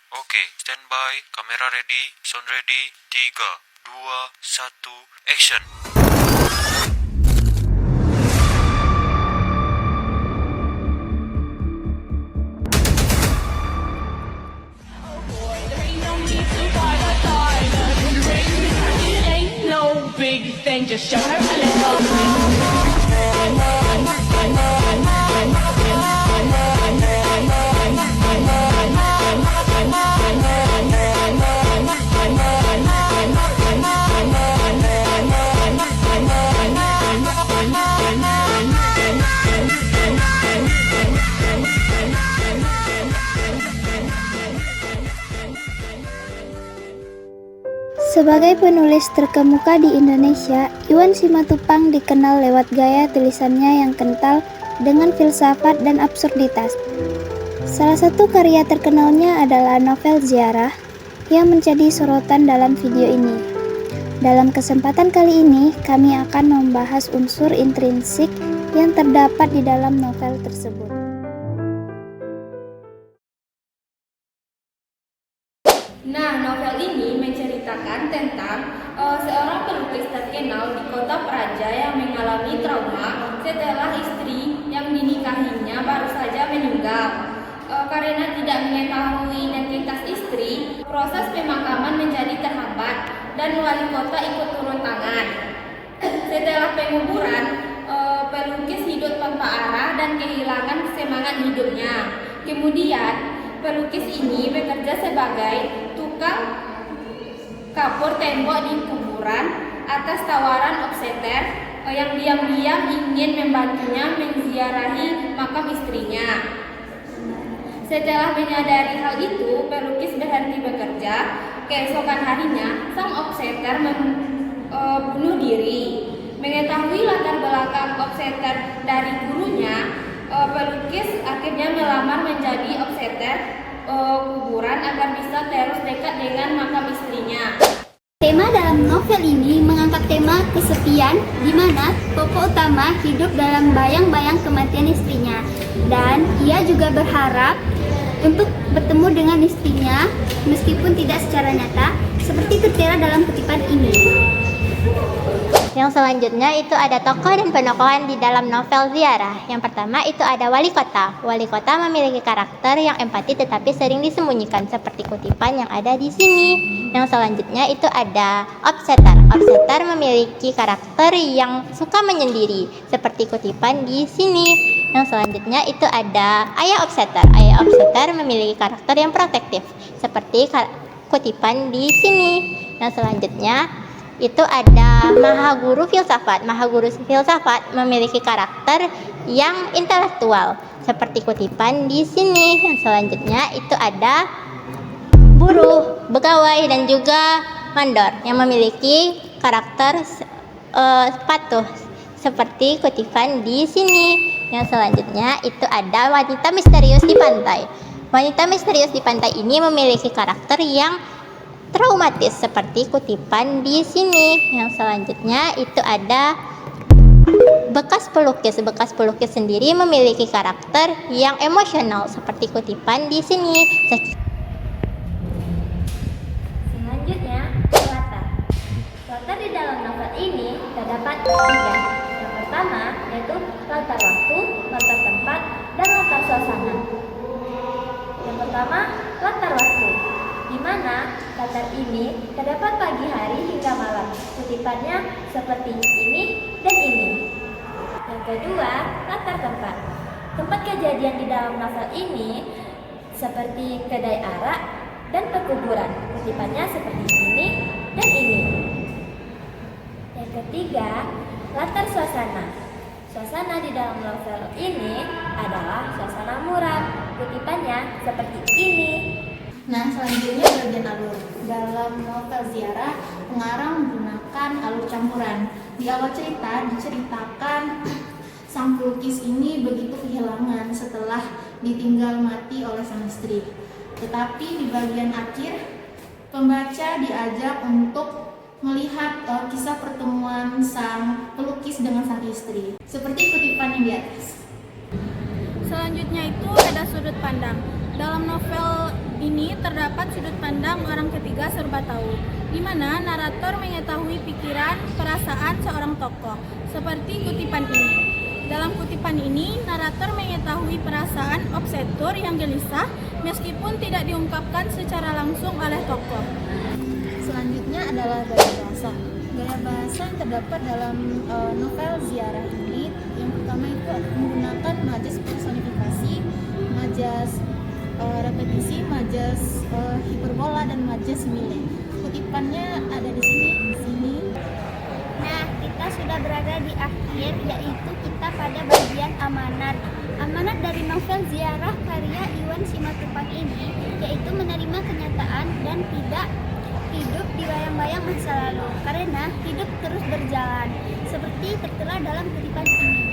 Oke, standby, kamera ready, sound ready, 3, 2, 1, action. Ain't no big thing, just show her a little. Sebagai penulis terkemuka di Indonesia, Iwan Simatupang dikenal lewat gaya tulisannya yang kental dengan filsafat dan absurditas. Salah satu karya terkenalnya adalah novel Ziarah yang menjadi sorotan dalam video ini. Dalam kesempatan kali ini, kami akan membahas unsur intrinsik yang terdapat di dalam novel tersebut. Nah, novel ini menceritakan tentang seorang pelukis terkenal di kota Praja yang mengalami trauma setelah istri yang dinikahinya baru saja meninggal. Karena tidak mengetahui identitas istri, proses pemakaman menjadi terhambat dan wali kota ikut turun tangan. Setelah penguburan, pelukis hidup tanpa arah dan kehilangan semangat hidupnya. Kemudian, pelukis ini bekerja sebagai tukang kapur tembok di kuburan atas tawaran offsetter yang diam-diam ingin membantunya menziarahi makam istrinya. Setelah menyadari hal itu, pelukis berhenti bekerja. Keesokan harinya, sang offsetter bunuh diri. Mengetahui latar belakang offsetter dari gurunya, pelukis akhirnya melamar menjadi offsetter kuburan agar bisa terus dekat dengan makam istrinya. Tema dalam novel ini mengangkat tema kesepian, di mana tokoh utama hidup dalam bayang-bayang kematian istrinya, dan ia juga berharap untuk bertemu dengan istrinya meskipun tidak secara nyata, seperti tertera dalam kutipan ini. Yang selanjutnya itu ada tokoh dan penokohan di dalam novel Ziarah. Yang pertama itu ada wali kota. Wali kota memiliki karakter yang empati tetapi sering disembunyikan seperti kutipan yang ada di sini. Yang selanjutnya itu ada offsetter. Offsetter memiliki karakter yang suka menyendiri seperti kutipan di sini. Yang selanjutnya itu ada ayah offsetter. Ayah offsetter memiliki karakter yang protektif seperti kutipan di sini. Yang selanjutnya itu ada Mahaguru Filsafat. Mahaguru Filsafat memiliki karakter yang intelektual seperti kutipan di sini. Yang selanjutnya itu ada buruh, pegawai dan juga mandor yang memiliki karakter patuh seperti kutipan di sini. Yang selanjutnya itu ada wanita misterius di pantai. Wanita misterius di pantai ini memiliki karakter yang traumatis seperti kutipan di sini. Yang selanjutnya itu ada bekas pelukis. Bekas pelukis sendiri memiliki karakter yang emosional seperti kutipan di sini. Selanjutnya, latar. Latar di dalam novel ini terdapat 3. Yang pertama yaitu latar waktu, latar tempat, dan latar suasana. Yang pertama, latar waktu, di mana latar ini terdapat pagi hari hingga malam. Kutipannya seperti ini dan ini. Yang kedua, latar tempat. Tempat kejadian di dalam novel ini seperti kedai arak dan pekuburan. Kutipannya seperti ini dan ini. Yang ketiga, latar suasana. Suasana di dalam novel ini adalah suasana muram. Kutipannya seperti ini. Nah, selanjutnya bagian alur. Dalam novel Ziarah, pengarang menggunakan alur campuran. Di awal cerita diceritakan sang pelukis ini begitu kehilangan setelah ditinggal mati oleh sang istri. Tetapi di bagian akhir, pembaca diajak untuk melihat kisah pertemuan sang pelukis dengan sang istri, seperti kutipan yang di atas. Selanjutnya itu ada sudut pandang. Dalam novel ini terdapat sudut pandang orang ketiga serba tahu, di mana narator mengetahui pikiran, perasaan seorang tokoh, seperti kutipan ini. Dalam kutipan ini, narator mengetahui perasaan observator yang gelisah meskipun tidak diungkapkan secara langsung oleh tokoh. Selanjutnya adalah gaya bahasa. Gaya bahasa yang terdapat dalam novel Ziarah ini, yang pertama itu menggunakan majas personifikasi, majas repetisi, majas hiperbola, dan majas simile. Kutipannya ada di sini. Nah, kita sudah berada di akhir, yaitu kita pada bagian amanat. Amanat dari novel Ziarah karya Iwan Simatupang ini, yaitu menerima kenyataan dan tidak hidup di bayang-bayang masa lalu, karena hidup terus berjalan, seperti tertera dalam kutipan ini.